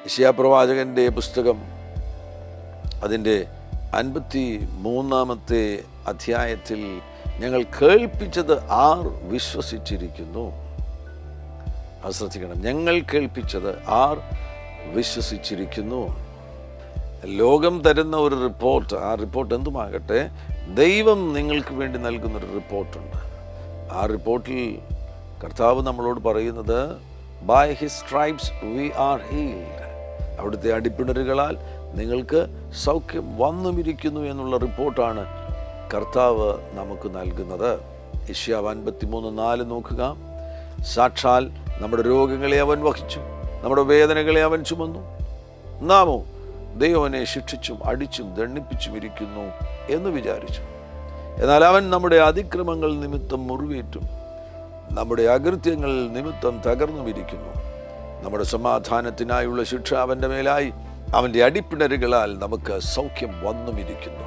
യെശയ്യാ പ്രവാചകന്റെ പുസ്തകം അതിൻ്റെ 53-ാമത്തെ അധ്യായത്തിൽ ഞങ്ങൾ കേൾപ്പിച്ചത് ആർ വിശ്വസിച്ചിരിക്കുന്നു. അത് ശ്രദ്ധിക്കണം. ഞങ്ങൾ കേൾപ്പിച്ചത് ആർ വിശ്വസിച്ചിരിക്കുന്നു. ലോകം തരുന്ന ഒരു റിപ്പോർട്ട്, ആ റിപ്പോർട്ട് എന്തുമാകട്ടെ, ദൈവം നിങ്ങൾക്ക് വേണ്ടി നൽകുന്നൊരു റിപ്പോർട്ടുണ്ട്. ആ റിപ്പോർട്ടിൽ കർത്താവ് നമ്മളോട് പറയുന്നത് by his stripes we are healed, അവിടുത്തെ അടിപ്പിണരുകളാൽ നിങ്ങൾക്ക് സൗഖ്യം വന്നുമിരിക്കുന്നു എന്നുള്ള റിപ്പോർട്ടാണ് കർത്താവ് നമുക്ക് നൽകുന്നത്. യെശയ്യാ 53:4 നോക്കുക. സാക്ഷാൽ നമ്മുടെ രോഗങ്ങളെ അവൻ വഹിച്ചു, നമ്മുടെ വേദനകളെ അവൻ ചുമന്നു, നാമോ ദൈവനെ ശിക്ഷിച്ചും അടിച്ചും ദണ്ഡിപ്പിച്ചും ഇരിക്കുന്നു എന്ന് വിചാരിച്ചു. എന്നാൽ അവൻ നമ്മുടെ അതിക്രമങ്ങൾ നിമിത്തം മുറിവേറ്റും നമ്മുടെ അകൃത്യങ്ങൾ നിമിത്തം തകർന്നുമിരിക്കുന്നു. നമ്മുടെ സമാധാനത്തിനായുള്ള ശിക്ഷ അവൻ്റെ മേലായി, അവൻ്റെ അടിപ്പിണരുകളാൽ നമുക്ക് സൗഖ്യം വന്നുമിരിക്കുന്നു.